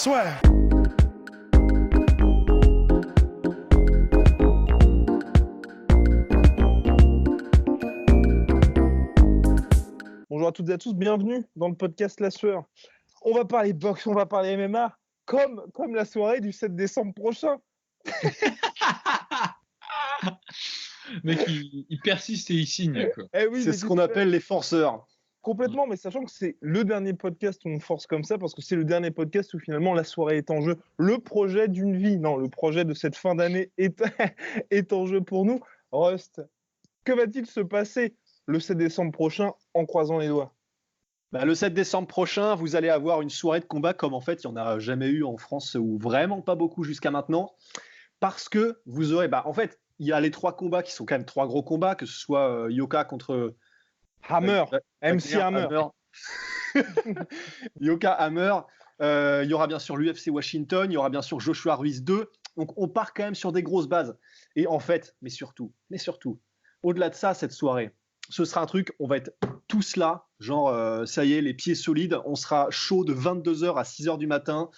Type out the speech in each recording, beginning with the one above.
Swear. Bonjour à toutes et à tous, bienvenue dans le podcast La Sueur. On va parler boxe, on va parler MMA, comme la soirée du 7 décembre prochain. Mec, il persiste et il signe, quoi. Oui, c'est ce qu'on appelle les forceurs. Complètement, mais sachant que c'est le dernier podcast où on force comme ça, parce que c'est le dernier podcast où finalement la soirée est en jeu. Le projet d'une vie, non, le projet de cette fin d'année est en jeu pour nous. Rust, que va-t-il se passer le 7 décembre prochain en croisant les doigts? Le 7 décembre prochain, vous allez avoir une soirée de combat comme en fait il n'y en a jamais eu en France ou vraiment pas beaucoup jusqu'à maintenant. Parce que vous aurez, en fait, il y a les 3 combats qui sont quand même 3 gros combats, que ce soit Yoka contre Hammer, MC Hammer. Yoka Hammer. Il y aura bien sûr l'UFC Washington, il y aura bien sûr Joshua Ruiz 2. Donc on part quand même sur des grosses bases. Et en fait, mais surtout, au-delà de ça, cette soirée, ce sera un truc, on va être tous là, genre ça y est, les pieds solides, on sera chaud de 22h à 6h du matin.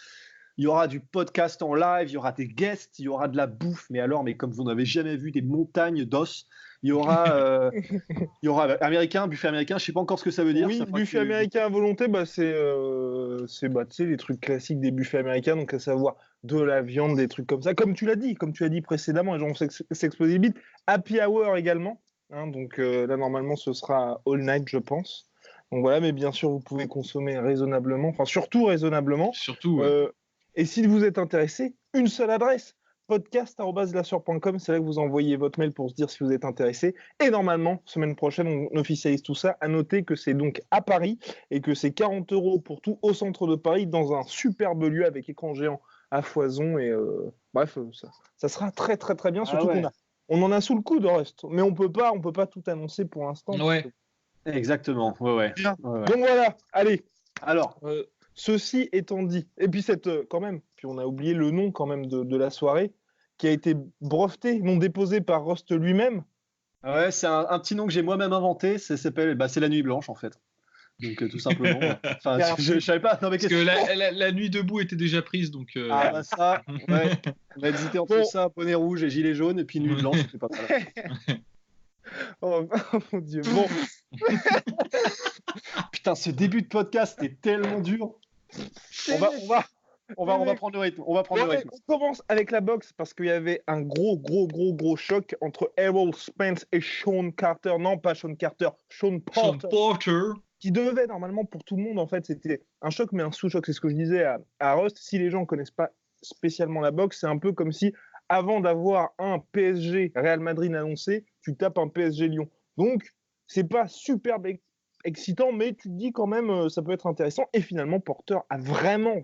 Il y aura du podcast en live, il y aura des guests, il y aura de la bouffe, mais comme vous n'avez jamais vu, des montagnes d'os. Il y aura buffet américain, je sais pas encore ce que ça veut dire. Oui, ça buffet américain à volonté, c'est tu sais, les trucs classiques des buffets américains, donc à savoir de la viande, des trucs comme ça, comme tu l'as dit précédemment, et j'en sais s'exploser vite. Happy hour également, hein, donc là normalement ce sera all night, je pense. Donc voilà, mais bien sûr vous pouvez consommer raisonnablement, enfin surtout raisonnablement. Surtout. Ouais. Et si vous êtes intéressé, une seule adresse, podcast@lasueur.com, c'est là que vous envoyez votre mail pour se dire si vous êtes intéressé. Et normalement, semaine prochaine, on officialise tout ça. À noter que c'est donc à Paris et que c'est 40 € pour tout au centre de Paris, dans un superbe lieu avec écran géant à foison. Et bref, ça sera très très très bien. Surtout qu'on en a sous le coude, Rust. Mais on peut pas tout annoncer pour l'instant. Ouais. Exactement. Ouais. Donc voilà, allez. Alors. Ceci étant dit, et puis puis on a oublié le nom quand même de la soirée, qui a été breveté, non déposé par Rust lui-même. Ouais, c'est un petit nom que j'ai moi-même inventé, c'est la Nuit Blanche en fait. Donc tout simplement. Enfin, je savais pas. Non, mais parce que la nuit debout était déjà prise, donc. Ça, ouais. On a hésité entre ça, bonnet rouge et gilet jaune, et puis Nuit Blanche, c'était pas mal. Oh mon Dieu. Bon. Putain, ce début de podcast est tellement dur. On va prendre le rythme. On commence avec la boxe parce qu'il y avait un gros choc entre Errol Spence et Sean Carter. Non, pas Sean Carter, Sean Porter. Qui devait normalement pour tout le monde, en fait, c'était un choc mais un sous-choc. C'est ce que je disais à Rust. Si les gens ne connaissent pas spécialement la boxe, c'est un peu comme si avant d'avoir un PSG Real Madrid annoncé, tu tapes un PSG Lyon. Donc, c'est pas super excitant, mais tu te dis quand même ça peut être intéressant. Et finalement, Porter a vraiment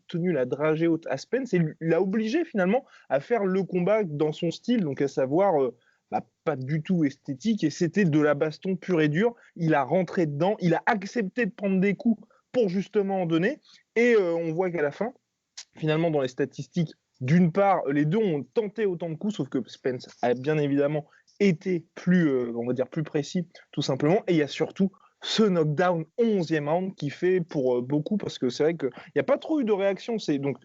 tenu la dragée haute à Spence et l'a obligé finalement à faire le combat dans son style, donc à savoir pas du tout esthétique, et c'était de la baston pure et dure. Il a rentré dedans, il a accepté de prendre des coups pour justement en donner, et on voit qu'à la fin, finalement dans les statistiques, d'une part, les deux ont tenté autant de coups, sauf que Spence a bien évidemment été plus précis, tout simplement. Et il y a surtout ce knockdown 11e round qui fait pour beaucoup, parce que c'est vrai qu'il n'y a pas trop eu de réaction. Donc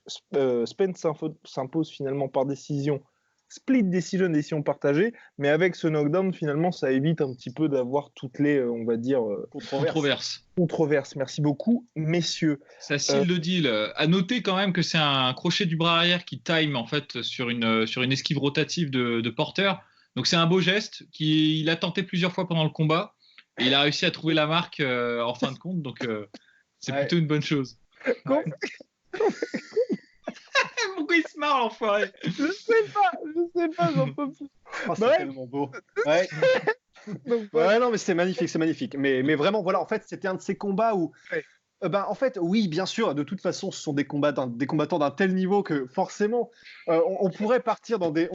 Spence s'impose finalement par décision, split décision partagée, mais avec ce knockdown, finalement, ça évite un petit peu d'avoir toutes les, controverses. Merci beaucoup, messieurs. Ça seal le deal. À noter quand même que c'est un crochet du bras arrière qui time en fait sur une esquive rotative de Porter. Donc c'est un beau geste qu'il a tenté plusieurs fois pendant le combat et il a réussi à trouver la marque en fin de compte. Donc c'est plutôt une bonne chose. Pourquoi il se marre, l'enfoiré? Je sais pas, j'en peux plus. C'est tellement beau. Ouais. Non, mais c'est magnifique. Mais vraiment, voilà, en fait, c'était un de ces combats où, en fait, oui, bien sûr, de toute façon, ce sont des combattants d'un tel niveau que forcément, on pourrait partir dans des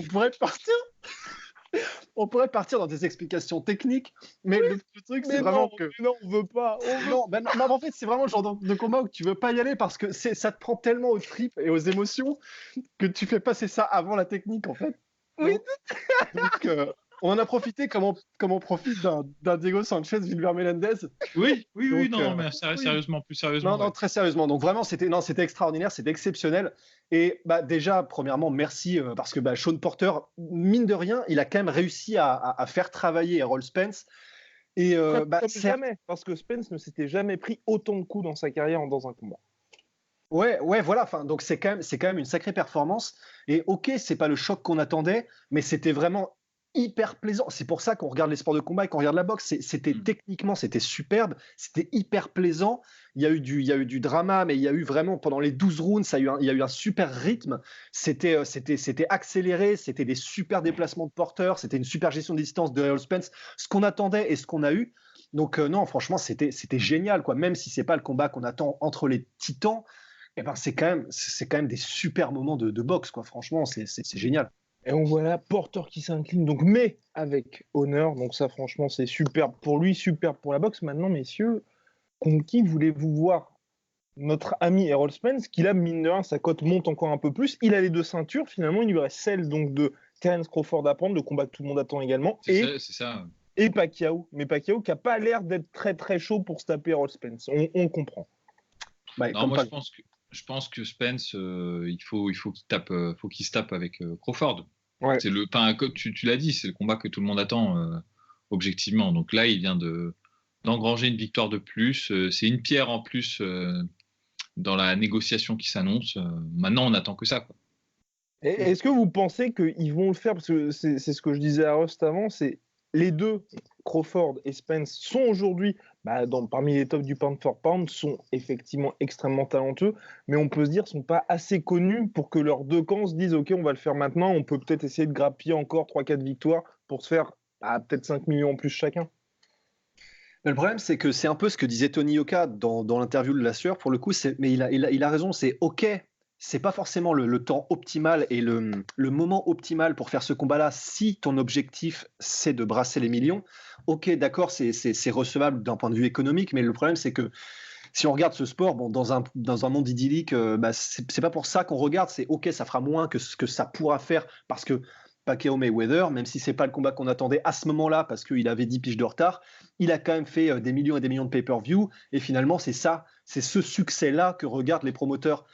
explications techniques, mais le truc, c'est vraiment que. Non, on veut pas. Non, en fait, c'est vraiment le genre de combat où tu veux pas y aller parce que ça te prend tellement aux tripes et aux émotions que tu fais passer ça avant la technique, en fait. Oui. Donc, on en a profité comme on profite d'un Diego Sanchez, Wilmer Melendez. Oui, non, mais sérieusement, plus sérieusement. Non, très sérieusement. Donc vraiment, c'était extraordinaire, c'était exceptionnel. Et déjà, premièrement, merci parce que Sean Porter, mine de rien, il a quand même réussi à faire travailler Errol Spence. Et jamais, parce que Spence ne s'était jamais pris autant de coups dans sa carrière dans un combat. Ouais, voilà. Enfin, donc c'est quand même une sacrée performance. Et ok, c'est pas le choc qu'on attendait, mais c'était vraiment hyper plaisant. C'est pour ça qu'on regarde les sports de combat et qu'on regarde la boxe. Techniquement, c'était superbe, c'était hyper plaisant. Il y a eu du drama, mais il y a eu vraiment pendant les 12 rounds, il y a eu un super rythme. C'était accéléré, c'était des super déplacements de porteurs, c'était une super gestion de distance de Errol Spence, ce qu'on attendait et ce qu'on a eu. Donc non, franchement, c'était génial, quoi. Même si c'est pas le combat qu'on attend entre les titans. C'est quand même des super moments de boxe, quoi. Franchement, c'est génial. Et on voit là Porter qui s'incline, donc mais avec honneur. Donc ça, franchement, c'est superbe pour lui, superbe pour la boxe. Maintenant, messieurs, contre qui voulez-vous voir notre ami Errol Spence, qui là, mine de rien, sa cote monte encore un peu plus. Il a les 2 ceintures. Finalement, il lui reste celle donc de Terence Crawford à prendre, le combat que tout le monde attend également. C'est ça. Et Pacquiao. Mais Pacquiao qui n'a pas l'air d'être très très chaud pour se taper Errol Spence. On comprend. Non, moi, je pense que Spence, il faut qu'il se tape avec Crawford. Ouais. C'est tu l'as dit, c'est le combat que tout le monde attend objectivement. Donc là, il vient d'engranger une victoire de plus. C'est une pierre en plus dans la négociation qui s'annonce. Maintenant, on n'attend que ça, quoi. Est-ce que vous pensez qu'ils vont le faire? Parce que c'est ce que je disais à Rust avant, c'est les deux, Crawford et Spence, sont aujourd'hui parmi les tops du pound for pound, sont effectivement extrêmement talentueux, mais on peut se dire qu'ils ne sont pas assez connus pour que leurs deux camps se disent « Ok, on va le faire maintenant, on peut peut-être essayer de grappiller encore 3-4 victoires pour se faire peut-être 5 millions en plus chacun ». Le problème, c'est que c'est un peu ce que disait Tony Yoka dans l'interview de la sueur, pour le coup, mais il a raison, c'est ok. C'est pas forcément le temps optimal et le moment optimal pour faire ce combat-là si ton objectif c'est de brasser les millions. Ok, d'accord, c'est recevable d'un point de vue économique, mais le problème c'est que si on regarde ce sport, dans un monde idyllique, c'est pas pour ça qu'on regarde. C'est ok, ça fera moins que ce que ça pourra faire parce que Pacquiao Mayweather, même si c'est pas le combat qu'on attendait à ce moment-là parce qu'il avait 10 piges de retard, il a quand même fait des millions et des millions de pay-per-view et finalement c'est ce succès-là que regardent les promoteurs.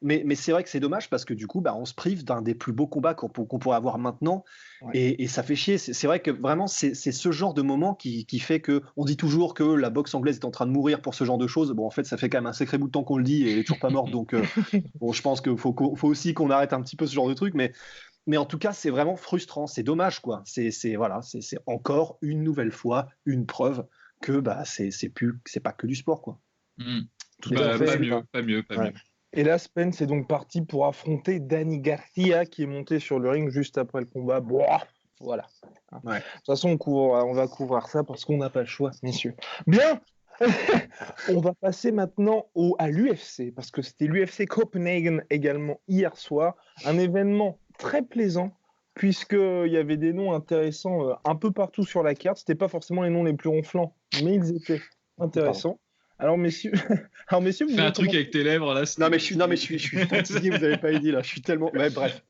Mais c'est vrai que c'est dommage parce que du coup, on se prive d'un des plus beaux combats qu'on pourrait avoir maintenant. Ouais. Et ça fait chier. C'est vrai que vraiment, c'est ce genre de moment qui fait qu'on dit toujours que la boxe anglaise est en train de mourir pour ce genre de choses. Bon, en fait, ça fait quand même un sacré bout de temps qu'on le dit et elle est toujours pas morte. Donc, je pense qu'il faut aussi qu'on arrête un petit peu ce genre de truc. Mais en tout cas, c'est vraiment frustrant. C'est dommage, quoi. C'est encore une nouvelle fois une preuve que c'est pas que du sport, quoi. Pas mieux. Et là, Spence est donc parti pour affronter Danny Garcia, qui est monté sur le ring juste après le combat. Voilà. Ouais. De toute façon, on va couvrir ça parce qu'on n'a pas le choix, messieurs. Bien. On va passer maintenant à l'UFC, parce que c'était l'UFC Copenhagen également hier soir. Un événement très plaisant, puisqu'il y avait des noms intéressants un peu partout sur la carte. Ce n'étaient pas forcément les noms les plus ronflants, mais ils étaient intéressants. Alors messieurs, vous fais un truc avec tes lèvres là. Non mais je suis fatigué, vous avez pas dit là, je suis tellement. Ouais, bref.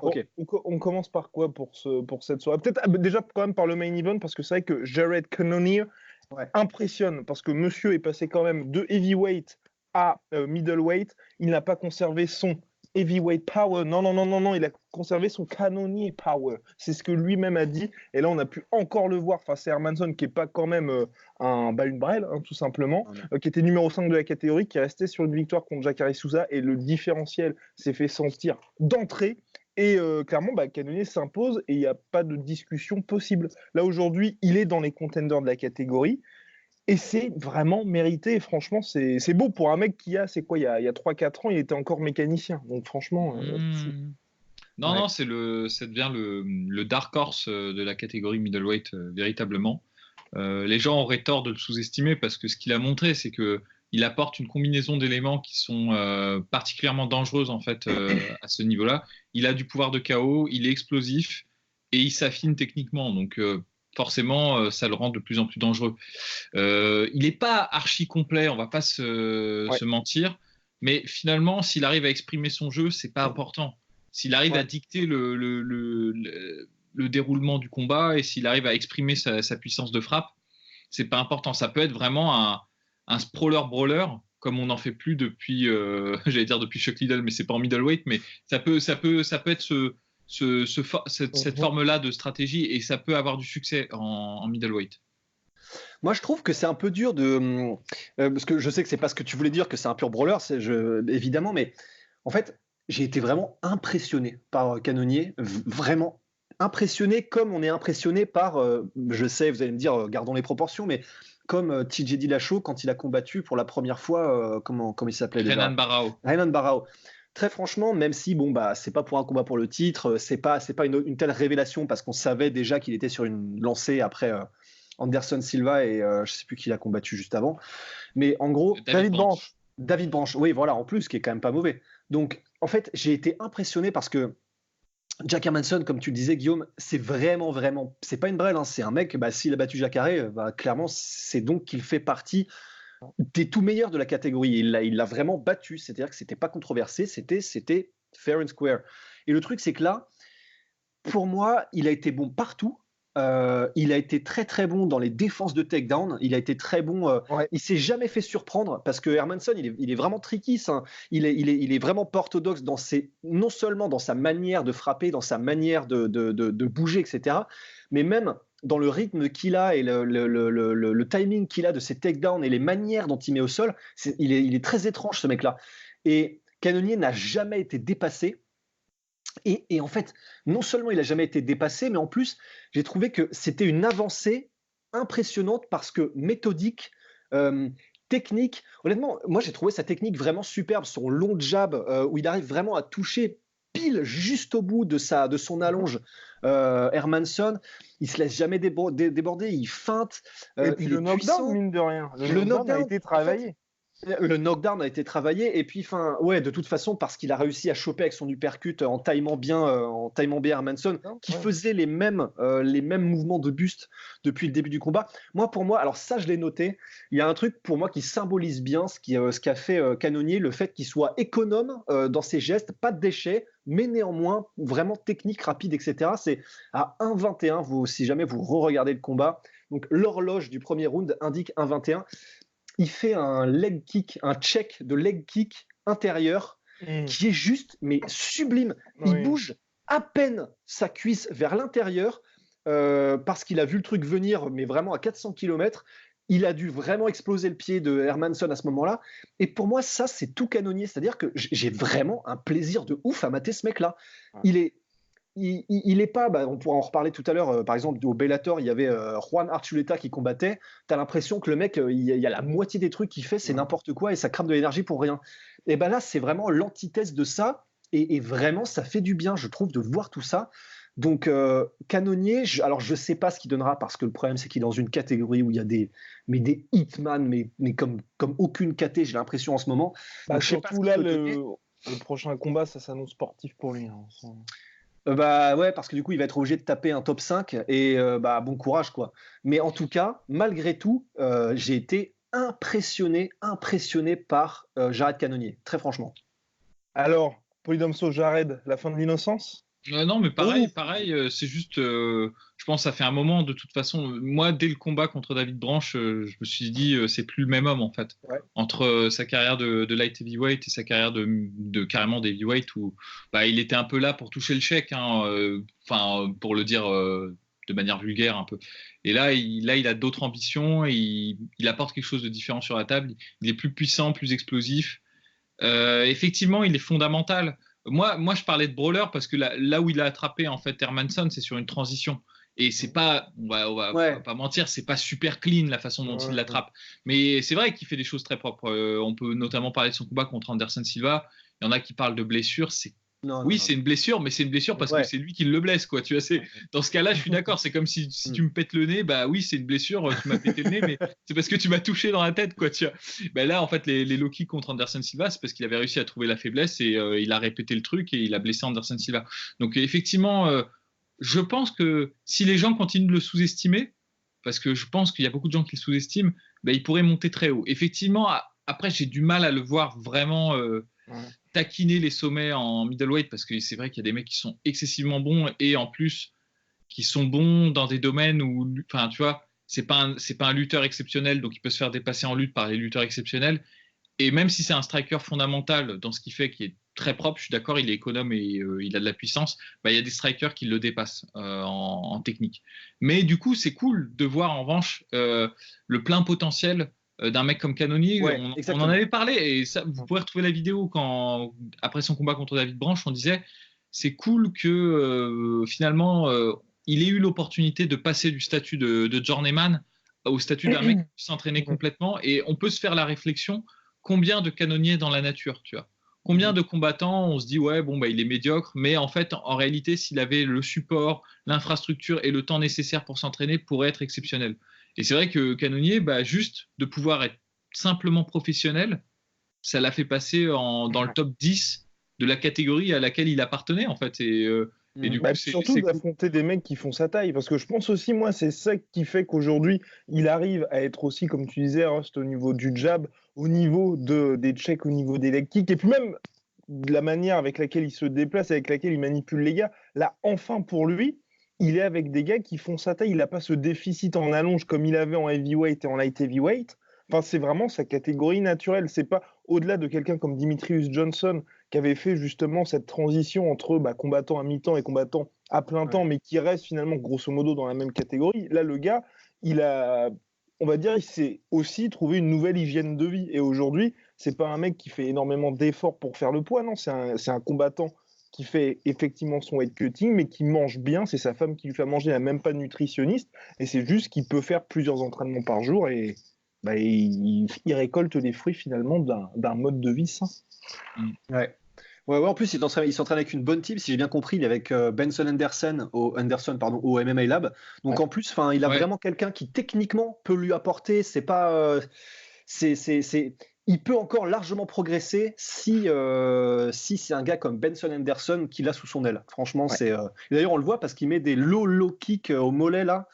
Okay. On commence par quoi pour cette soirée? Peut-être déjà quand même par le main event parce que c'est vrai que Jared Cannonier impressionne parce que monsieur est passé quand même de heavyweight à middleweight. Il n'a pas conservé son heavyweight power. Non, il a conservé son Cannonier power. C'est ce que lui-même a dit. Et là, on a pu encore le voir face à Hermansson, qui n'est pas quand même une brêle, tout simplement, qui était numéro 5 de la catégorie, qui est resté sur une victoire contre Jacare Souza. Et le différentiel s'est fait sentir d'entrée. Et clairement, Cannonier s'impose et il n'y a pas de discussion possible. Là, aujourd'hui, il est dans les contenders de la catégorie. Et c'est vraiment mérité. Et franchement, c'est beau pour un mec qui c'est quoi, il y a 3-4 ans, il était encore mécanicien. Donc franchement... Non, ça devient le dark horse de la catégorie middleweight, véritablement. Les gens auraient tort de le sous-estimer parce que ce qu'il a montré, c'est qu'il apporte une combinaison d'éléments qui sont particulièrement dangereuses en fait, à ce niveau-là. Il a du pouvoir de KO, il est explosif et il s'affine techniquement. Donc... forcément, ça le rend de plus en plus dangereux. Il n'est pas archi complet, on ne va pas se mentir, mais finalement, s'il arrive à exprimer son jeu, ce n'est pas important. S'il arrive à dicter le déroulement du combat et s'il arrive à exprimer sa puissance de frappe, c'est pas important. Ça peut être vraiment un sprawler-brawler, comme on n'en fait plus depuis, j'allais dire depuis Chuck Liddell, mais c'est pas en middleweight, mais ça peut être cette forme-là de stratégie et ça peut avoir du succès en middleweight. Moi, je trouve que c'est un peu dur parce que je sais que c'est pas ce que tu voulais dire, que c'est un pur brawler, évidemment, mais en fait, j'ai été vraiment impressionné par Cannonier, vraiment impressionné comme on est impressionné par, je sais, vous allez me dire, gardons les proportions, mais comme TJ Dillashaw quand il a combattu pour la première fois, comment il s'appelait déjà ? Renan Barão. Très franchement, même si c'est pas pour un combat pour le titre, c'est pas une telle révélation parce qu'on savait déjà qu'il était sur une lancée après Anderson Silva et je sais plus qui l'a combattu juste avant, mais en gros David Branch, oui voilà, en plus qui est quand même pas mauvais. Donc en fait j'ai été impressionné parce que Jack Hermansson, comme tu le disais Guillaume, c'est vraiment, c'est pas une brêle, hein, c'est un mec, s'il a battu Jacare, clairement c'est donc qu'il fait partie des tout meilleurs de la catégorie. Il l'a vraiment battu, c'est-à-dire que c'était pas controversé, c'était fair and square. Et le truc c'est que là, pour moi, il a été bon partout. Il a été très très bon dans les défenses de takedown. Il a été très bon. Il s'est jamais fait surprendre parce que Hermansson, il est vraiment tricky. Il est vraiment pas orthodoxe non seulement dans sa manière de frapper, dans sa manière de bouger, etc. Mais même dans le rythme qu'il a et le timing qu'il a de ses takedowns et les manières dont il met au sol. Il est très étrange ce mec-là. Et Cannonier n'a jamais été dépassé. Et en fait, non seulement il n'a jamais été dépassé, mais en plus, j'ai trouvé que c'était une avancée impressionnante parce que méthodique, technique. Honnêtement, moi j'ai trouvé sa technique vraiment superbe, son long jab où il arrive vraiment à toucher pile juste au bout de son allonge. Hermansson, il se laisse jamais déborder, il feinte. Et puis le knockdown, mine de rien. Le knockdown a été travaillé. En fait, le knockdown a été travaillé et puis de toute façon parce qu'il a réussi à choper avec son uppercut en timant bien Hermansson qui faisait les mêmes mouvements de buste depuis le début du combat. Pour moi, alors ça je l'ai noté, il y a un truc pour moi qui symbolise bien ce qu'a fait Cannonier, le fait qu'il soit économe dans ses gestes, pas de déchets, mais néanmoins vraiment technique, rapide, etc. C'est à 1,21, si jamais vous re-regardez le combat, donc l'horloge du premier round indique 1,21. Il fait un leg kick, un check de leg kick intérieur qui est juste, mais sublime. Il bouge à peine sa cuisse vers l'intérieur parce qu'il a vu le truc venir, mais vraiment à 400 km. Il a dû vraiment exploser le pied de Hermansson à ce moment-là. Et pour moi, ça, c'est tout Cannonier. C'est-à-dire que j'ai vraiment un plaisir de ouf à mater ce mec-là. Il est pas, on pourra en reparler tout à l'heure, par exemple au Bellator il y avait Juan Archuleta qui combattait, t'as l'impression que le mec il y a la moitié des trucs qu'il fait c'est n'importe quoi et ça crame de l'énergie pour rien, et là c'est vraiment l'antithèse de ça et vraiment ça fait du bien je trouve de voir tout ça. Donc Cannonier, alors je sais pas ce qu'il donnera parce que le problème c'est qu'il est dans une catégorie où il y a des hitman mais comme aucune caté j'ai l'impression en ce moment. Surtout là le prochain combat ça s'annonce sportif pour lui, hein. Parce que du coup il va être obligé de taper un top 5 et bon courage quoi. Mais en tout cas, malgré tout, j'ai été impressionné par Jared Cannonier, très franchement. Alors, Polydomso, Jared, la fin de l'innocence ? Non, mais pareil, c'est juste, je pense que ça fait un moment, de toute façon, moi, dès le combat contre David Branch, je me suis dit, c'est plus le même homme, en fait. Ouais. Entre sa carrière de light heavyweight et sa carrière de carrément d'heavyweight, où il était un peu là pour toucher le chèque, pour le dire de manière vulgaire un peu. Et là, il a d'autres ambitions, et il apporte quelque chose de différent sur la table, il est plus puissant, plus explosif. Effectivement, il est fondamental. Moi, je parlais de brawler parce que là où il a attrapé en fait Hermansson, c'est sur une transition. Et c'est pas, on va pas mentir, c'est pas super clean la façon dont il l'attrape. Mais c'est vrai qu'il fait des choses très propres. On peut notamment parler de son combat contre Anderson Silva. Il y en a qui parlent de blessure. C'est une blessure, mais c'est une blessure parce que c'est lui qui le blesse, quoi. Tu vois, dans ce cas-là, je suis d'accord. C'est comme si tu me pètes le nez, c'est une blessure. Tu m'as pété le nez, mais c'est parce que tu m'as touché dans la tête, quoi. Tu vois. Là, en fait, les low kicks contre Anderson Silva, c'est parce qu'il avait réussi à trouver la faiblesse et il a répété le truc et il a blessé Anderson Silva. Donc, effectivement, je pense que si les gens continuent de le sous-estimer, parce que je pense qu'il y a beaucoup de gens qui le sous-estiment, il pourrait monter très haut. Effectivement, après, j'ai du mal à le voir vraiment taquiner les sommets en middleweight parce que c'est vrai qu'il y a des mecs qui sont excessivement bons et en plus qui sont bons dans des domaines où, enfin, tu vois, c'est pas un lutteur exceptionnel, donc il peut se faire dépasser en lutte par les lutteurs exceptionnels. Et même si c'est un striker fondamental dans ce qu'il fait, qui est très propre, je suis d'accord, il est économe et il a de la puissance, bah, il y a des strikers qui le dépassent en technique. Mais du coup, c'est cool de voir en revanche le plein potentiel d'un mec comme Cannonier. Ouais, on en avait parlé, et ça, vous pourrez retrouver la vidéo après son combat contre David Branch, on disait c'est cool que finalement il ait eu l'opportunité de passer du statut de journeyman au statut d'un mec qui puisse s'entraîner complètement, et on peut se faire la réflexion, combien de canonniers dans la nature, tu vois, combien de combattants on se dit ouais bon bah il est médiocre, mais en fait en réalité s'il avait le support, l'infrastructure et le temps nécessaire pour s'entraîner, pourrait être exceptionnel. Et c'est vrai que Cannonier, bah, juste de pouvoir être simplement professionnel, ça l'a fait passer dans le top 10 de la catégorie à laquelle il appartenait en fait. Et du coup, surtout d'affronter des mecs qui font sa taille, parce que je pense aussi, moi, c'est ça qui fait qu'aujourd'hui, il arrive à être aussi, comme tu disais, Rust, au niveau du jab, au niveau des checks, au niveau des leg kicks, et puis même de la manière avec laquelle il se déplace, avec laquelle il manipule les gars. Là, enfin, pour lui, il est avec des gars qui font sa taille. Il n'a pas ce déficit en allonge comme il avait en heavyweight et en light heavyweight. Enfin, c'est vraiment sa catégorie naturelle. C'est pas au-delà de quelqu'un comme Demetrius Johnson qui avait fait justement cette transition entre combattant à mi-temps et combattant à plein temps, mais qui reste finalement grosso modo dans la même catégorie. Là, le gars, on va dire, il s'est aussi trouvé une nouvelle hygiène de vie. Et aujourd'hui, c'est pas un mec qui fait énormément d'efforts pour faire le poids, non, c'est un combattant qui fait effectivement son weight cutting, mais qui mange bien. C'est sa femme qui lui fait manger, il n'a même pas de nutritionniste, et c'est juste qu'il peut faire plusieurs entraînements par jour, et il récolte les fruits finalement d'un mode de vie sain. Ouais, en plus, il s'entraîne avec une bonne team, si j'ai bien compris. Il est avec Benson Anderson au MMA Lab. Donc en plus, il a vraiment quelqu'un qui techniquement peut lui apporter. C'est pas, il peut encore largement progresser si c'est un gars comme Benson Anderson qui l'a sous son aile. Franchement, c'est. D'ailleurs, on le voit parce qu'il met des low kicks au mollet là.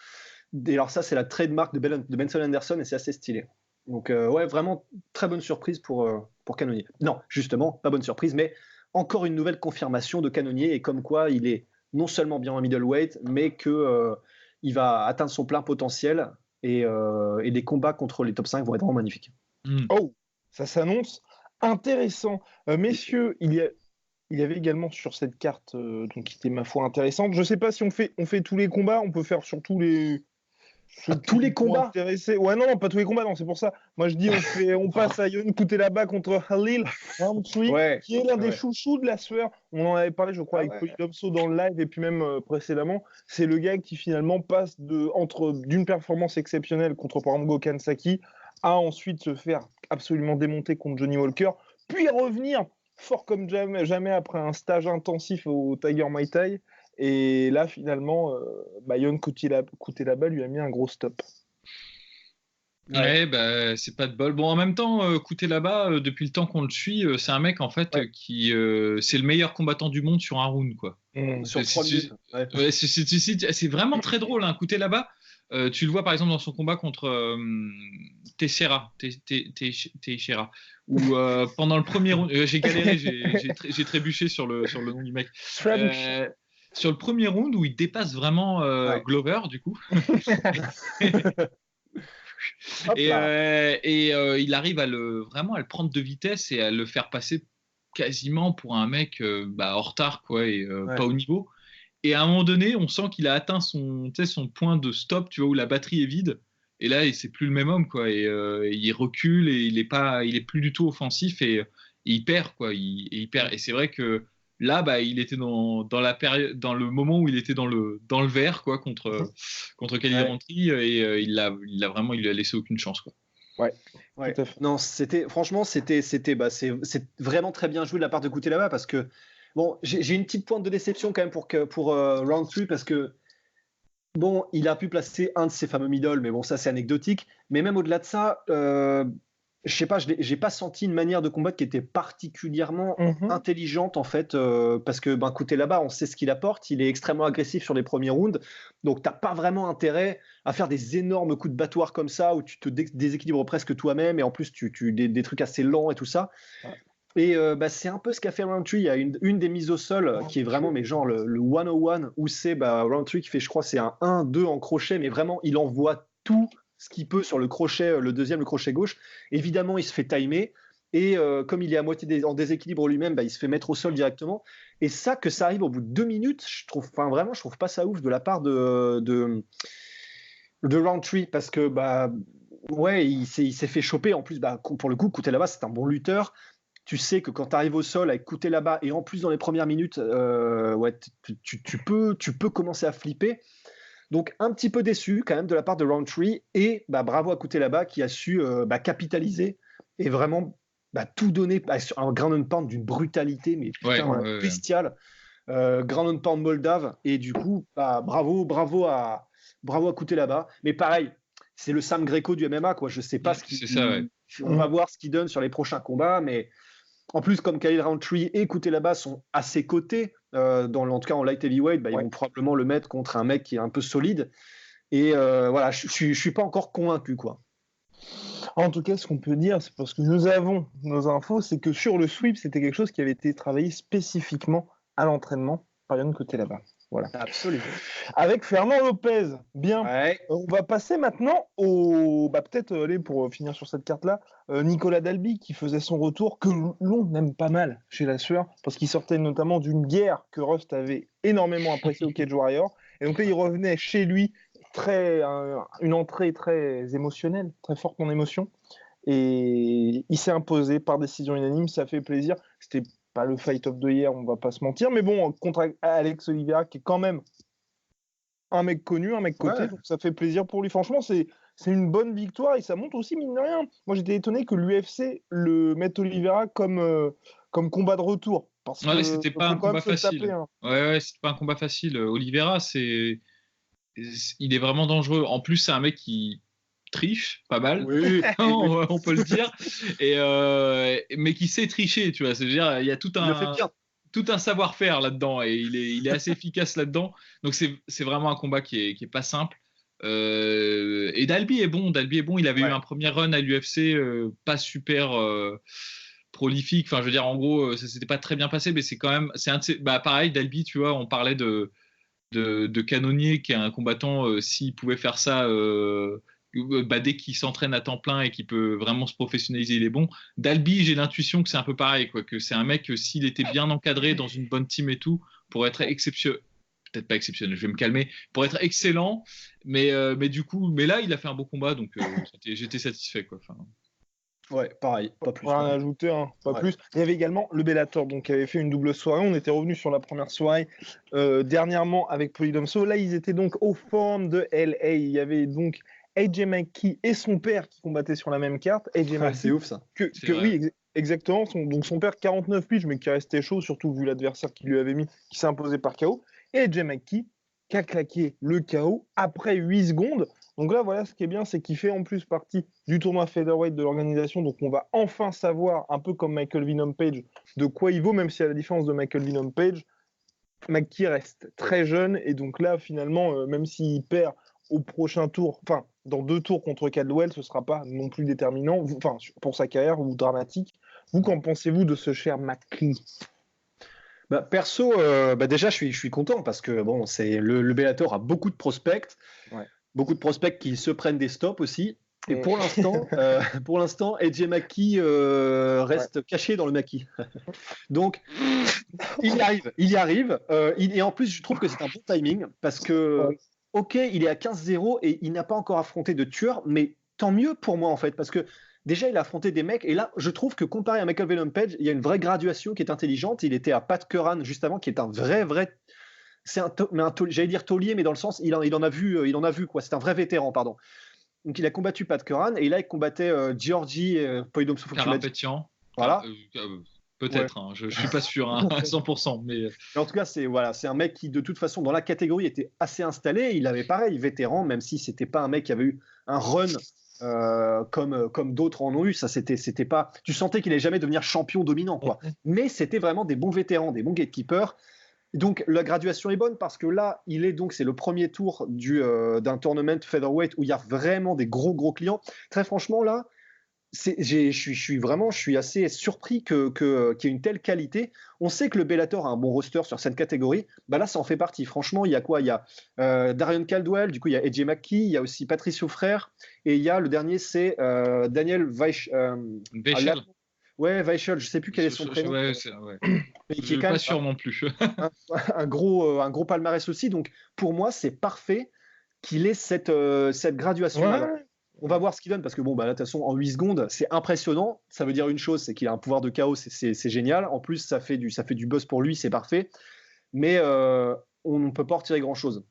Et alors ça, c'est la trademark de Benson Anderson et c'est assez stylé. Donc vraiment très bonne surprise pour Cannonier. Non, justement, pas bonne surprise, mais encore une nouvelle confirmation de Cannonier, et comme quoi il est non seulement bien en middleweight, mais que il va atteindre son plein potentiel, et les combats contre les top 5 vont être vraiment magnifiques. Oh, ça s'annonce intéressant. Messieurs, il y avait également sur cette carte, donc qui était ma foi intéressante. Je ne sais pas si on fait tous les combats, on peut faire surtout tous les combats. Ouais, non, pas tous les combats, non, c'est pour ça. Moi, je dis, on passe à Yohan Kutelaba contre Khalil Rountree, qui est l'un des chouchous de la sueur. On en avait parlé, je crois, avec Polydomso dans le live, et puis même précédemment. C'est le gars qui finalement passe d'une performance exceptionnelle contre, par exemple, Gokhan Saki, à ensuite se faire absolument démonter contre Johnny Walker, puis revenir fort comme jamais après un stage intensif au Tiger Muay Thai. Et là, finalement, Yohan Kutelaba lui a mis un gros stop. Ouais, c'est pas de bol. Bon, en même temps, Kutelaba, depuis le temps qu'on le suit, c'est un mec en fait qui c'est le meilleur combattant du monde sur un round, quoi. Sur 3 minutes. C'est vraiment très drôle, hein, Kutelaba. Tu le vois par exemple dans son combat contre Teixeira, où pendant le premier round, j'ai galéré, j'ai trébuché sur le nom du mec. Sur le premier round où il dépasse vraiment Glover, du coup. Et il arrive vraiment à le prendre de vitesse et à le faire passer quasiment pour un mec en retard, quoi, et pas au niveau. Et à un moment donné, on sent qu'il a atteint son point de stop, tu vois, où la batterie est vide. Et là, c'est plus le même homme, quoi. Et il recule et il est plus du tout offensif, et il perd, quoi. Il perd. Et c'est vrai que là, il était dans la période, dans le moment où il était dans le vert, quoi, contre Khalil Rountree, et il lui a laissé aucune chance, quoi. Ouais. Non, c'est vraiment très bien joué de la part de Kutelaba, parce que bon, j'ai une petite pointe de déception quand même pour Rountree, parce que bon, il a pu placer un de ses fameux middle, mais bon, ça c'est anecdotique. Mais même au-delà de ça, je sais pas, j'ai pas senti une manière de combattre qui était particulièrement intelligente, en fait, parce que Kutelaba, on sait ce qu'il apporte, il est extrêmement agressif sur les premiers rounds, donc t'as pas vraiment intérêt à faire des énormes coups de battoir comme ça, où tu te déséquilibres presque toi-même, et en plus des trucs assez lents et tout ça. Et c'est un peu ce qu'a fait Roundtree. Il y a une des mises au sol qui est vraiment, mais genre le 101, où c'est Roundtree qui fait, je crois, c'est un 1-2 en crochet, mais vraiment, il envoie tout ce qu'il peut sur le crochet, le deuxième, le crochet gauche. Évidemment, il se fait timer. Et comme il est à moitié en déséquilibre lui-même, il se fait mettre au sol directement. Et ça, que ça arrive au bout de 2 minutes, je trouve pas ça ouf de la part de Roundtree, parce que il s'est fait choper. En plus, pour le coup, Cutelaba, c'est un bon lutteur. Tu sais que quand tu arrives au sol avec Cutelaba, et en plus dans les premières minutes, tu peux commencer à flipper. Donc un petit peu déçu quand même de la part de Roundtree, et bravo à Cutelaba qui a su capitaliser et vraiment tout donner, sur un ground and pound d'une brutalité, mais bestiale. Ground and pound moldave, et du coup, bravo à Cutelaba. Mais pareil, c'est le Sam Greco du MMA, quoi. Je sais pas ce qu'il. C'est ça, ouais. On va voir ce qu'il donne sur les prochains combats, mais en plus, comme Khalil Roundtree et Cutelaba sont à ses côtés, en tout cas en light heavyweight, ils vont probablement le mettre contre un mec qui est un peu solide. Et voilà, je suis pas encore convaincu, quoi. En tout cas, ce qu'on peut dire, c'est parce que nous avons nos infos, c'est que sur le sweep, c'était quelque chose qui avait été travaillé spécifiquement à l'entraînement par Yann Cutelaba. Voilà. Absolument. Avec Fernand Lopez. Bien. Ouais. On va passer maintenant au. Peut-être aller pour finir sur cette carte-là. Nicolas Dalby qui faisait son retour, que l'on aime pas mal chez la sueur, parce qu'il sortait notamment d'une guerre que Rust avait énormément appréciée au Cage Warrior. Et donc là, il revenait chez lui, une entrée très émotionnelle, très forte en émotion. Et il s'est imposé par décision unanime. Ça fait plaisir. C'était pas le fight of the year, on va pas se mentir, mais bon, contre Alex Oliveira, qui est quand même un mec connu, un mec coté, donc ça fait plaisir pour lui. Franchement, c'est une bonne victoire, et ça montre aussi, mine de rien. Moi, j'étais étonné que l'UFC le mette Oliveira comme combat de retour. Parce que c'était pas un combat facile. C'était pas un combat facile. Oliveira, il est vraiment dangereux. En plus, c'est un mec qui triche pas mal, oui. on peut le dire, mais qui sait tricher, tu vois. C'est-à-dire, il y a tout un savoir-faire là-dedans, et il est assez efficace là-dedans. Donc c'est vraiment un combat qui est pas simple. Et Dalby est bon. Il avait eu un premier run à l'UFC, pas super prolifique. Enfin, je veux dire, en gros, ça s'était pas très bien passé, mais c'est quand même, pareil, Dalby, tu vois, on parlait de Cannonier, qui est un combattant, s'il pouvait faire ça. Dès qu'il s'entraîne à temps plein et qu'il peut vraiment se professionnaliser, il est bon. Dalby, j'ai l'intuition que c'est un peu pareil, quoi, que c'est un mec, s'il était bien encadré dans une bonne team et tout, pour être exceptionnel, peut-être pas exceptionnel, je vais me calmer, pour être excellent, mais là, il a fait un beau combat, donc j'étais satisfait, quoi. Enfin... Ouais, pareil, pas plus. Rien à ajouter, pas plus. Il y avait également le Bellator, donc qui avait fait une double soirée. On était revenu sur la première soirée dernièrement avec Polydomso. Là, ils étaient donc au Forum de LA. Il y avait donc AJ McKee et son père qui combattaient sur la même carte. C'est ouf, ça. Oui, exactement. Son père, 49 piges, mais qui restait chaud, surtout vu l'adversaire qu'il lui avait mis, qui s'est imposé par KO. Et AJ McKee qui a claqué le KO après 8 secondes. Donc là, voilà, ce qui est bien, c'est qu'il fait en plus partie du tournoi featherweight de l'organisation. Donc on va enfin savoir, un peu comme Michael Venom Page, de quoi il vaut, même si à la différence de Michael Venom Page, McKee reste très jeune. Et donc là, finalement, même s'il perd au prochain tour, enfin, dans 2 tours contre Caldwell, ce ne sera pas non plus déterminant, pour sa carrière ou dramatique. Vous, qu'en pensez-vous de ce cher McKee ? Perso, déjà, je suis content parce que bon, le Bellator a beaucoup de prospects. Ouais. Beaucoup de prospects qui se prennent des stops aussi. Et pour l'instant, AJ McKee reste caché dans le maquis. Donc, il y arrive. Et en plus, je trouve que c'est un bon timing parce que, ok, il est à 15-0 et il n'a pas encore affronté de tueur, mais tant mieux pour moi en fait, parce que déjà, il a affronté des mecs. Et là, je trouve que comparé à Michael Venom Page, il y a une vraie graduation qui est intelligente. Il était à Pat Curran juste avant, qui est un vrai. J'allais dire taulier, mais dans le sens, il en a vu quoi. C'est un vrai vétéran, pardon. Donc il a combattu Pat Curran et là il combattait Georgie Polydomso. Karapetian. Voilà. Peut-être, je suis pas sûr à 100%. Mais en tout cas, c'est un mec qui de toute façon dans la catégorie était assez installé. Il avait pareil vétéran, même si c'était pas un mec qui avait eu un run comme d'autres en ont eu. Ça c'était pas. Tu sentais qu'il allait jamais devenir champion dominant, quoi. Mais c'était vraiment des bons vétérans, des bons gatekeepers. Donc la graduation est bonne parce que là, c'est le premier tour d'un tournament featherweight où il y a vraiment des gros clients. Très franchement, là, je suis assez surpris qu'il y ait une telle qualité. On sait que le Bellator a un bon roster sur cette catégorie. Bah là, ça en fait partie. Franchement, il y a quoi? Il y a Darion Caldwell, du coup, il y a AJ McKee, il y a aussi Patricio Frère, et il y a le dernier, c'est Daniel Weichel. Ouais, Weichel, je sais plus quel est son prénom. Ouais. Mais qui est quand pas sûr non plus. un gros palmarès aussi. Donc, pour moi, c'est parfait qu'il ait cette graduation. Ouais. On va voir ce qu'il donne parce que bon, bah, là, de toute façon, en 8 secondes, c'est impressionnant. Ça veut dire une chose, c'est qu'il a un pouvoir de chaos, c'est génial. En plus, ça fait du buzz pour lui, c'est parfait. Mais on ne peut pas en retirer grand-chose.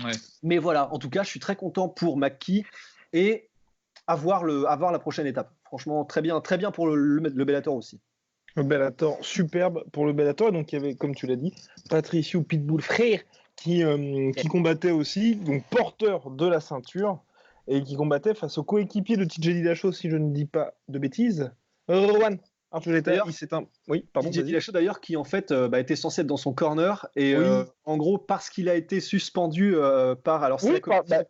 Ouais. Mais voilà, en tout cas, je suis très content pour McKee et à voir la prochaine étape. Franchement, très bien pour le Bellator aussi. Le Bellator, superbe pour le Bellator. Donc, il y avait, comme tu l'as dit, Patricio Pitbull Frère qui combattait aussi, donc porteur de la ceinture, et qui combattait face au coéquipier de TJ Dillashaw, si je ne dis pas de bêtises. Rowan Archuleta, il s'est un... Oui, pardon. TJ Dillashaw d'ailleurs, qui en fait était censé être dans son corner, et en gros, parce qu'il a été suspendu par... Alors, c'est la commission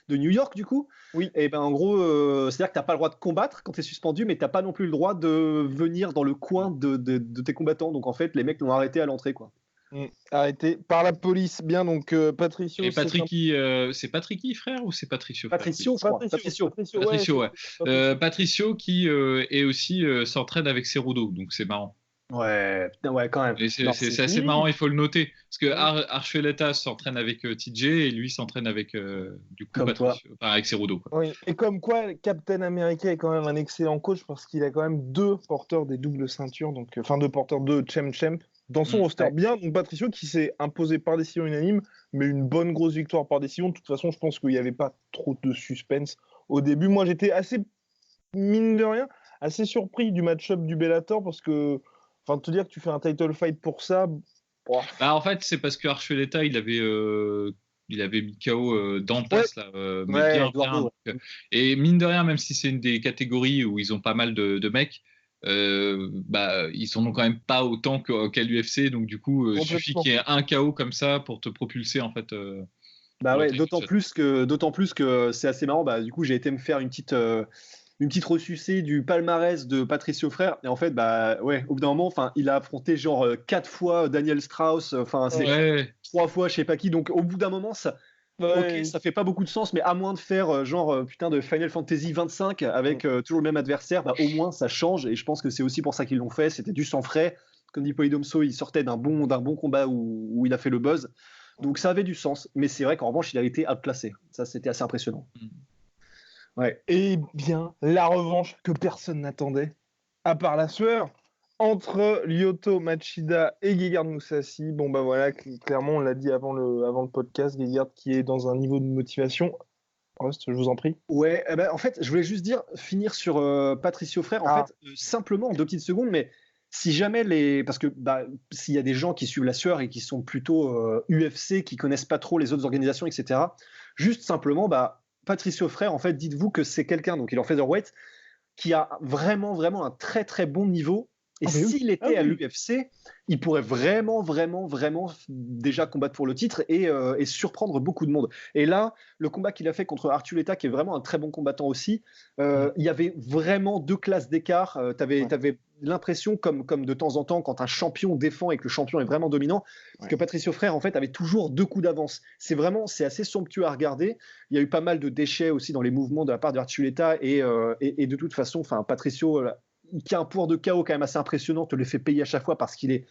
de New York, du coup. Oui. Et ben en gros, c'est-à-dire que tu n'as pas le droit de combattre quand tu es suspendu, mais tu n'as pas non plus le droit de venir dans le coin de tes combattants. Donc en fait, les mecs l'ont arrêté à l'entrée, quoi. Arrêté par la police, bien. Donc Patricio. Et c'est Patricky, frère, ou c'est Patricio? Patricio, ouais. Patricio qui est aussi s'entraîne avec Cerudo, donc c'est marrant. Ouais, quand même. C'est assez marrant, il faut le noter. Parce que Archuleta s'entraîne avec TJ et lui s'entraîne avec du coup Patricio, avec Cerudo. Oui. Et comme quoi, Captain America est quand même un excellent coach parce qu'il a quand même 2 porteurs des doubles ceintures, donc 2 porteurs de champ dans son roster. Bien, donc Patricio qui s'est imposé par décision unanime, mais une bonne grosse victoire par décision. De toute façon, je pense qu'il n'y avait pas trop de suspense au début. Moi, j'étais assez, mine de rien, assez surpris du match-up du Bellator parce que te dire que tu fais un title fight pour ça. Bah, en fait, c'est parce que Archuleta, il avait mis KO Dantas, bien. Et mine de rien, même si c'est une des catégories où ils ont pas mal de mecs, ils en ont quand même pas autant qu'à l'UFC. Donc, du coup, il suffit qu'il y ait un KO comme ça pour te propulser, en fait. D'autant plus que c'est assez marrant. Du coup, j'ai été me faire une petite ressucée du palmarès de Patricio Frère, et en fait au bout d'un moment, il a affronté genre 4 fois Daniel Strauss, 3 fois je sais pas qui, donc au bout d'un moment ça fait pas beaucoup de sens, mais à moins de faire de Final Fantasy 25 avec toujours le même adversaire, au moins ça change, et je pense que c'est aussi pour ça qu'ils l'ont fait. C'était du sang frais, comme dit Polydomso, il sortait d'un bon combat où il a fait le buzz, donc ça avait du sens, mais c'est vrai qu'en revanche il a été outclassé, ça c'était assez impressionnant. Ouais. Et bien, la revanche que personne n'attendait, à part la sueur, entre Lyoto Machida et Gegard Mousasi. Bon, voilà, clairement, on l'a dit avant le podcast, Gegard qui est dans un niveau de motivation. Rust, je vous en prie. Ouais, en fait, je voulais juste finir sur Patricio Frère, en fait, simplement en 2 petites secondes, mais si jamais parce que s'il y a des gens qui suivent la sueur et qui sont plutôt UFC, qui connaissent pas trop les autres organisations, etc., juste simplement, Patricio Frère, en fait, dites-vous que c'est quelqu'un, donc il est en featherweight, qui a vraiment, vraiment un très, très bon niveau. Et s'il était à l'UFC, il pourrait vraiment, vraiment, vraiment déjà combattre pour le titre et surprendre beaucoup de monde. Et là, le combat qu'il a fait contre Archuleta, qui est vraiment un très bon combattant aussi, il y avait vraiment 2 classes d'écart. T'avais l'impression, comme de temps en temps, quand un champion défend et que le champion est vraiment dominant, que Patricio Frère, en fait, avait toujours 2 coups d'avance. C'est assez somptueux à regarder. Il y a eu pas mal de déchets aussi dans les mouvements de la part d'Archuleta et de toute façon, Patricio, qui a un pouvoir de KO quand même assez impressionnant, te le fait payer à chaque fois parce qu'il est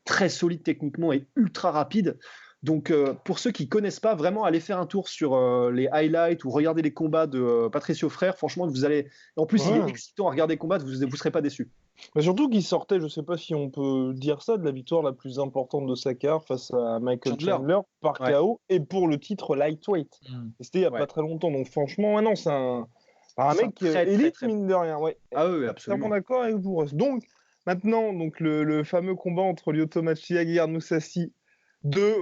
très solide techniquement et ultra rapide. Donc pour ceux qui ne connaissent pas, vraiment allez faire un tour sur les highlights ou regarder les combats de Patricio Frère. Franchement, vous allez... En plus, il est excitant à regarder les combats, vous ne serez pas déçus. Mais surtout qu'il sortait, je ne sais pas si on peut dire ça, de la victoire la plus importante de sa carrière face à Michael Chandler par KO et pour le titre lightweight. Et c'était il n'y a pas très longtemps. Donc franchement, c'est un mec élite, mine de rien. Ouais. Ah oui, absolument. D'accord avec vous. Donc, maintenant, le fameux combat entre Lyoto Machida et Gegard Mousasi, 2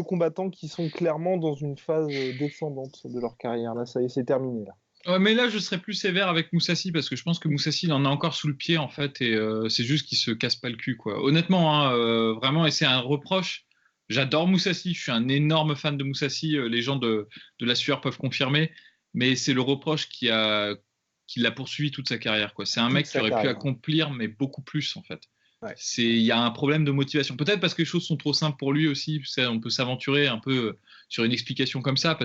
combattants qui sont clairement dans une phase descendante de leur carrière. Là, ça y est, c'est terminé. Là. Mais là, je serais plus sévère avec Mousasi parce que je pense que Mousasi, il en a encore sous le pied, en fait, et c'est juste qu'il se casse pas le cul, quoi. Honnêtement, vraiment, et c'est un reproche. J'adore Mousasi, je suis un énorme fan de Mousasi. Les gens de la sueur peuvent confirmer. Mais c'est le reproche qui a qui l'a poursuivi toute sa carrière, quoi. C'est un mec qui aurait pu accomplir, mais beaucoup plus, en fait. Ouais. Il y a un problème de motivation. Peut-être parce que les choses sont trop simples pour lui aussi. On peut s'aventurer un peu sur une explication comme ça.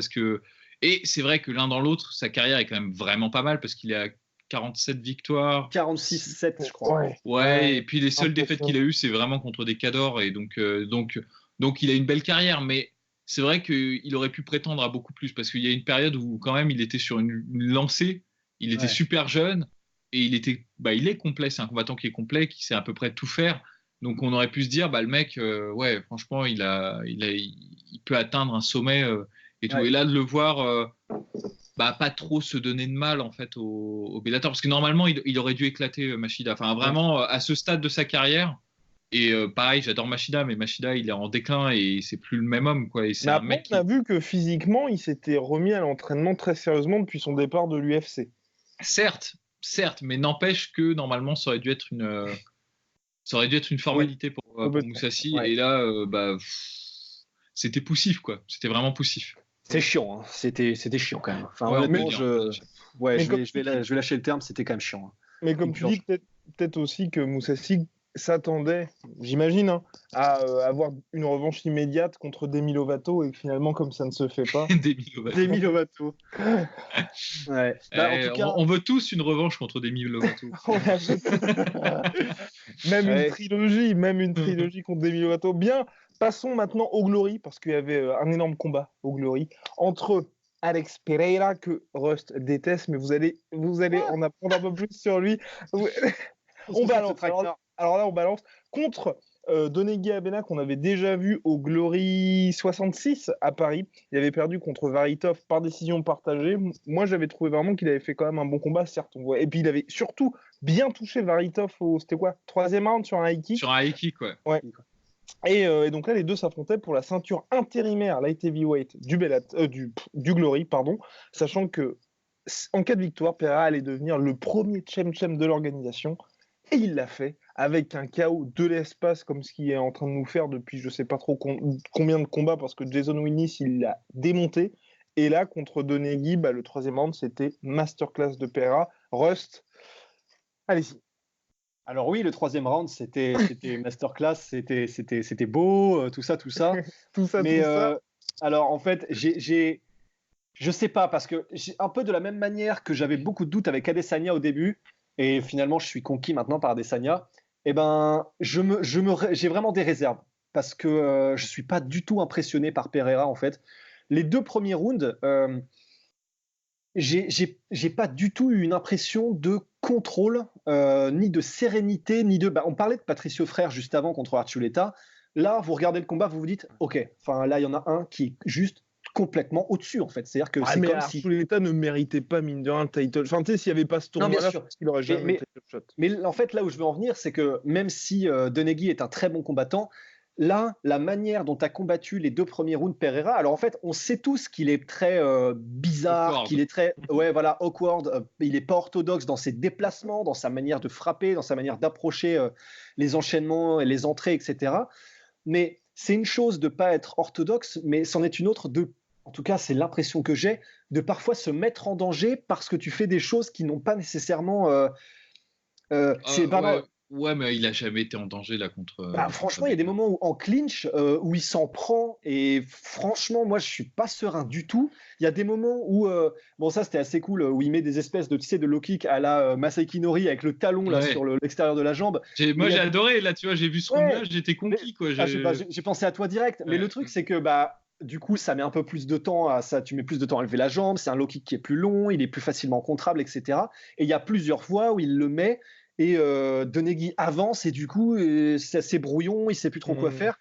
Et c'est vrai que l'un dans l'autre, sa carrière est quand même vraiment pas mal parce qu'il a 47 victoires. 46-7, je crois. Ouais, et puis les seules défaites qu'il a eues, c'est vraiment contre des cadors. Et donc, il a une belle carrière. Mais c'est vrai qu'il aurait pu prétendre à beaucoup plus parce qu'il y a une période où, quand même, il était sur une lancée. Il était super jeune. Et il est complet, c'est un combattant qui est complet, qui sait à peu près tout faire. Donc on aurait pu se dire, le mec, franchement, il peut atteindre un sommet et tout. Et là, de le voir, pas trop se donner de mal en fait au Bellator, parce que normalement, il aurait dû éclater Machida. Enfin, vraiment, à ce stade de sa carrière. Et pareil, j'adore Machida, mais Machida, il est en déclin et c'est plus le même homme, quoi. Et c'est un mec on a vu que physiquement, il s'était remis à l'entraînement très sérieusement depuis son départ de l'UFC. Certes, mais n'empêche que normalement ça aurait dû être une formalité pour Mousasi. Ouais. Et là, c'était poussif, quoi. C'était vraiment poussif. C'était chiant, hein. C'était chiant quand même. Enfin, honnêtement, je vais lâcher le terme, c'était quand même chiant. Hein. Mais comme tu dis, peut-être aussi que Mousasi s'attendait, j'imagine, à avoir une revanche immédiate contre Demi Lovato et finalement, comme ça ne se fait pas. Demi Lovato. Ouais. En tout cas, on veut tous une revanche contre Demi Lovato. Même une trilogie contre Demi Lovato. Bien, passons maintenant au Glory, parce qu'il y avait un énorme combat au Glory entre Alex Pereira, que Rust déteste, mais vous allez en apprendre un peu plus sur lui. On balance. Alors là, on balance contre Donegui Abena, qu'on avait déjà vu au Glory 66 à Paris. Il avait perdu contre Varitov par décision partagée. Moi, j'avais trouvé vraiment qu'il avait fait quand même un bon combat, certes. Et puis, il avait surtout bien touché Varitov c'était quoi, 3e round sur un high kick. Sur un high kick, ouais. Et donc là, les deux s'affrontaient pour la ceinture intérimaire light heavyweight du Glory, sachant que en cas de victoire, Pereira allait devenir le premier champ de l'organisation. Et il l'a fait avec un KO de l'espace comme ce qu'il est en train de nous faire depuis je ne sais pas trop combien de combats, parce que Jason Wilnis, il l'a démonté. Et là, contre Donegui, le 3e round, c'était masterclass de Pereira. Rust, allez-y. Alors oui, le 3e round, c'était masterclass, c'était beau, tout ça. Mais alors en fait, je sais pas, parce que j'ai un peu de la même manière que j'avais beaucoup de doutes avec Adesanya au début. Et finalement, je suis conquis maintenant par Adesanya. Eh ben, j'ai vraiment des réserves parce que je suis pas du tout impressionné par Pereira en fait. Les 2 premiers rounds, j'ai pas du tout eu une impression de contrôle, ni de sérénité, ni de. On parlait de Patricio Freire juste avant contre Archuleta. Là, vous regardez le combat, vous vous dites, ok. Enfin, là, il y en a un qui est juste complètement au-dessus en fait, c'est-à-dire que c'est comme si Archuleta ne méritait pas mine de rien le title. Enfin, tu sais, s'il n'y avait pas ce tournoi-là, il aurait jamais le title shot. Mais en fait, là où je veux en venir, c'est que même si Donegui est un très bon combattant, là, la manière dont a combattu les 2 premiers rounds Pereira, alors en fait, on sait tous qu'il est très bizarre, qu'il est très awkward, il est pas orthodoxe dans ses déplacements, dans sa manière de frapper, dans sa manière d'approcher les enchaînements et les entrées, etc. Mais c'est une chose de pas être orthodoxe, mais c'en est une autre en tout cas, c'est l'impression que j'ai, de parfois se mettre en danger parce que tu fais des choses qui n'ont pas nécessairement. Ouais, mais il a jamais été en danger là contre. Franchement, il y a des moments où en clinch où il s'en prend et franchement, moi, je suis pas serein du tout. Il y a des moments où ça c'était assez cool où il met des espèces de low kick à la Masaki Nori avec le talon là sur l'extérieur de la jambe. Moi, j'ai adoré là, tu vois, j'ai vu ce round-là, j'étais conquis quoi. J'ai pensé à toi direct, mais le truc c'est que du coup, ça met un peu plus de temps tu mets plus de temps à lever la jambe, c'est un low kick qui est plus long, il est plus facilement contrable, etc. Et il y a plusieurs fois où il le met et Donegui avance et du coup, c'est assez brouillon, il sait plus trop quoi faire.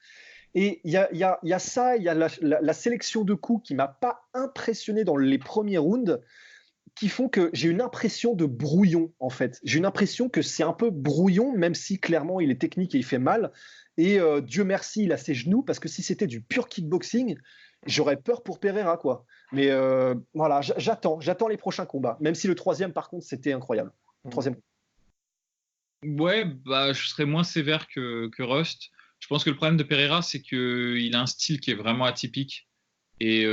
Et il y a ça, il y a la sélection de coups qui m'a pas impressionné dans les premiers rounds, qui font que j'ai une impression de brouillon, en fait. J'ai une impression que c'est un peu brouillon, même si clairement il est technique et il fait mal. Et Dieu merci, il a ses genoux, parce que si c'était du pur kickboxing, j'aurais peur pour Pereira, quoi. Mais voilà, j'attends les prochains combats. Même si le 3e, par contre, c'était incroyable. Le 3e. Ouais, je serais moins sévère que Rust. Je pense que le problème de Pereira, c'est qu'il a un style qui est vraiment atypique. Et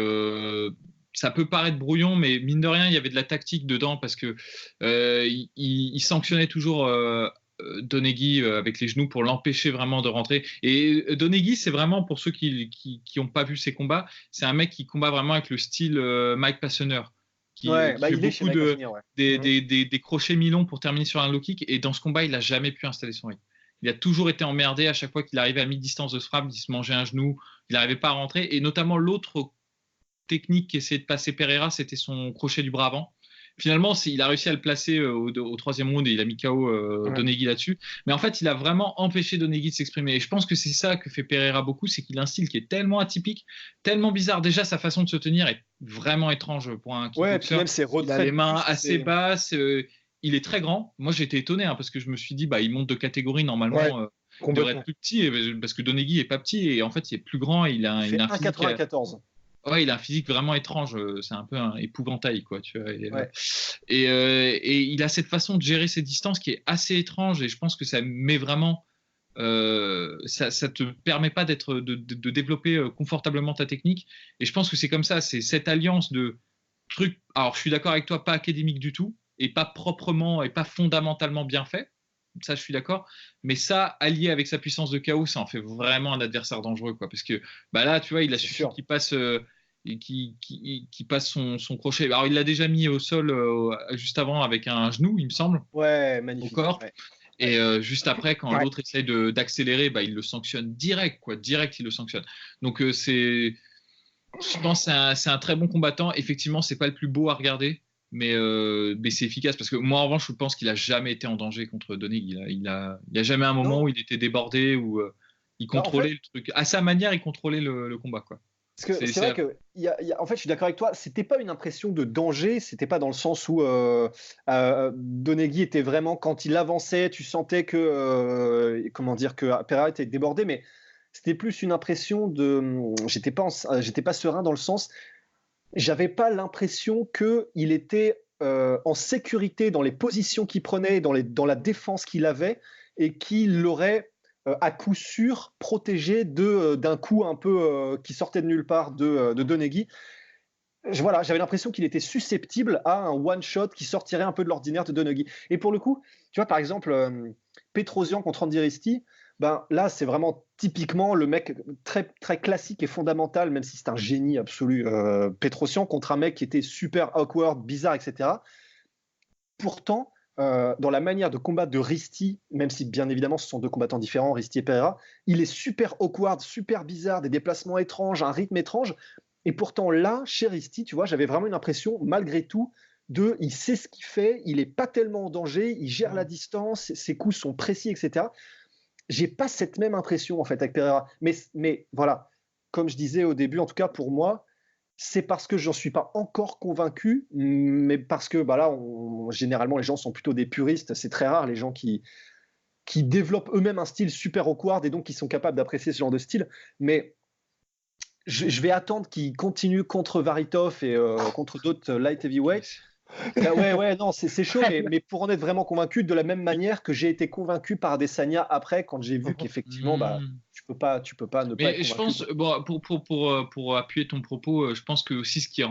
ça peut paraître brouillon, mais mine de rien, il y avait de la tactique dedans parce que il sanctionnait toujours Donegui avec les genoux pour l'empêcher vraiment de rentrer. Et Donegui, c'est vraiment, pour ceux qui n'ont pas vu ses combats, c'est un mec qui combat vraiment avec le style Mike Passener, qui fait beaucoup des crochets mi-longs pour terminer sur un low kick. Et dans ce combat, il n'a jamais pu installer son rythme. Il a toujours été emmerdé à chaque fois qu'il arrivait à mi-distance de ce frappe, il se mangeait un genou, il n'arrivait pas à rentrer. Et notamment l'autre technique qu'essayait de passer Pereira, c'était son crochet du bras avant. Finalement, il a réussi à le placer au troisième round et il a mis KO Donegui là-dessus. Mais en fait, il a vraiment empêché Donegui de s'exprimer. Et je pense que c'est ça que fait Pereira beaucoup, c'est qu'il a un style qui est tellement atypique, tellement bizarre. Déjà, sa façon de se tenir est vraiment étrange pour un kickboxer. Ouais, puis même ses retraits. Il a les mains assez basses. Il est très grand. Moi, j'étais étonné parce que je me suis dit, il monte de catégorie normalement. Il devrait être plus petit parce que Donegui est pas petit et en fait, il est plus grand. Il a un physique 1,94. Ouais, il a un physique vraiment étrange. C'est un peu un épouvantail, quoi. Tu vois. Et il a cette façon de gérer ses distances qui est assez étrange. Et je pense que ça met vraiment. Ça te permet pas de développer confortablement ta technique. Et je pense que c'est comme ça. C'est cette alliance de trucs. Alors, je suis d'accord avec toi, pas académique du tout, et pas proprement et pas fondamentalement bien fait. Ça, je suis d'accord. Mais ça, allié avec sa puissance de KO, ça en fait vraiment un adversaire dangereux, quoi. Parce que là, tu vois, il a suffi qu'il passe. Qui passe son crochet. Alors, il l'a déjà mis au sol juste avant avec un genou, il me semble. Ouais, magnifique. Au corps. Ouais. Et juste après, quand l'autre essaye d'accélérer, il le sanctionne direct, quoi. Direct, il le sanctionne. Donc, je pense que c'est un très bon combattant. Effectivement, c'est pas le plus beau à regarder, mais c'est efficace. Parce que moi, en revanche, je pense qu'il a jamais été en danger contre Donegui. Il y a jamais un moment où il était débordé, où il contrôlait le truc. À sa manière, il contrôlait le combat, quoi. Parce que c'est vrai que, en fait, je suis d'accord avec toi, c'était pas une impression de danger, c'était pas dans le sens où Donegui était vraiment, quand il avançait, tu sentais que, que Pereira était débordé, mais c'était plus une impression de, j'étais pas serein dans le sens, j'avais pas l'impression qu'il était en sécurité dans les positions qu'il prenait, dans la défense qu'il avait, et qu'il l'aurait à coup sûr protégé d'un coup un peu qui sortait de nulle part de Donegui. J'avais l'impression qu'il était susceptible à un one-shot qui sortirait un peu de l'ordinaire de Donegui. Et pour le coup, tu vois, par exemple, Petrosyan contre Andy Risti, là, c'est vraiment typiquement le mec très, très classique et fondamental, même si c'est un génie absolu, Petrosyan, contre un mec qui était super awkward, bizarre, etc. Pourtant, dans la manière de combattre de Risti, même si bien évidemment ce sont deux combattants différents, Risti et Pereira, il est super awkward, super bizarre, des déplacements étranges, un rythme étrange. Et pourtant là, chez Risti, tu vois, j'avais vraiment une impression, malgré tout, il sait ce qu'il fait, il n'est pas tellement en danger, il gère la distance, ses coups sont précis, etc. J'ai pas cette même impression en fait avec Pereira. Mais voilà, comme je disais au début, en tout cas pour moi, c'est parce que j'en suis pas encore convaincu, mais parce que généralement les gens sont plutôt des puristes. C'est très rare les gens qui développent eux-mêmes un style super awkward et donc qui sont capables d'apprécier ce genre de style. Mais je vais attendre qu'il continue contre Varitov et contre d'autres light heavyweights. Non, c'est chaud, mais pour en être vraiment convaincu, de la même manière que j'ai été convaincu par Adesanya après, quand j'ai vu qu'effectivement, tu peux pas ne pas être convaincu. Je pense, pour appuyer ton propos, je pense que aussi ce qui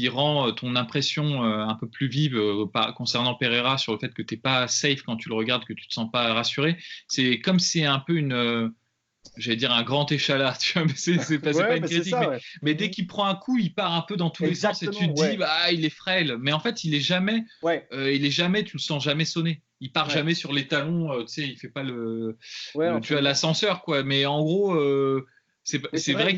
rend ton impression un peu plus vive concernant Pereira sur le fait que tu n'es pas safe quand tu le regardes, que tu ne te sens pas rassuré, c'est comme c'est un peu j'allais dire un grand échalas, tu vois, mais c'est pas une critique, mais dès qu'il prend un coup, il part un peu dans tous les sens et tu te dis, il est frêle, mais en fait, il est jamais, tu le sens jamais sonner. Il part jamais sur les talons, tu sais, il fait pas tu as l'ascenseur, quoi. Mais en gros, c'est vrai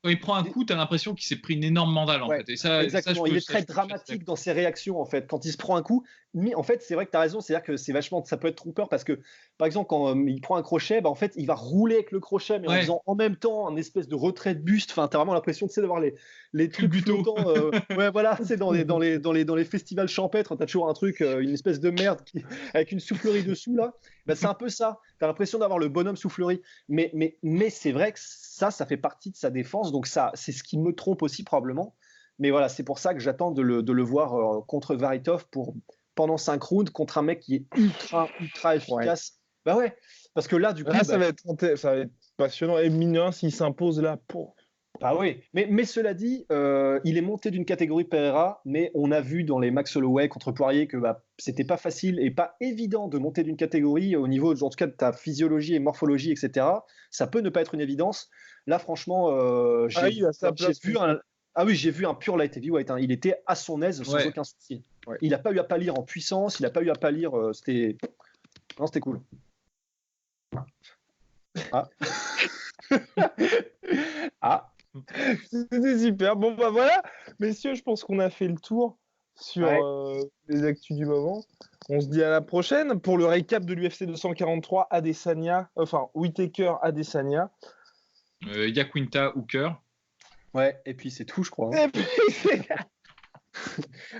quand il prend un coup, tu as l'impression qu'il s'est pris une énorme mandale, en fait. Et ça, exactement. Il est très dramatique dans ses réactions, en fait. Quand il se prend un coup, en fait, c'est vrai que tu as raison. C'est-à-dire que ça peut être trompeur parce que, par exemple, quand il prend un crochet, en fait, il va rouler avec le crochet, mais en faisant en même temps un espèce de retrait de buste. Enfin, tu as vraiment l'impression d'avoir les trucs flottants. C'est dans les festivals champêtres, tu as toujours un truc, une espèce de merde avec une soufflerie dessous, là. C'est un peu ça. Tu as l'impression d'avoir le bonhomme soufflerie. Mais c'est vrai que ça fait partie de sa défense. Donc, c'est ce qui me trompe aussi, probablement. Mais voilà, c'est pour ça que j'attends de le voir contre Varitov pendant 5 rounds contre un mec qui est ultra, ultra efficace. Parce que là, du coup. Ça va être passionnant. Et mine s'il s'impose là, Ah oui, mais cela dit, il est monté d'une catégorie Pereira, mais on a vu dans les Max Holloway contre Poirier que c'était pas facile et pas évident de monter d'une catégorie au niveau, en tout cas, de ta physiologie et morphologie, etc. Ça peut ne pas être une évidence. Là, franchement, j'ai vu un pur light heavyweight. Hein. Il était à son aise sans aucun souci. Ouais. Il n'a pas eu à pâlir en puissance, il n'a pas eu à pâlir. C'était cool. Ah. Ah. C'était super. Bon, bah voilà, messieurs, je pense qu'on a fait le tour sur les actus du moment. On se dit à la prochaine pour le récap de l'UFC 243 Adesanya, enfin Whittaker Adesanya. Iaquinta Hooker. Ouais, et puis c'est tout, je crois. Hein. Et puis c'est...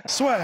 Soit.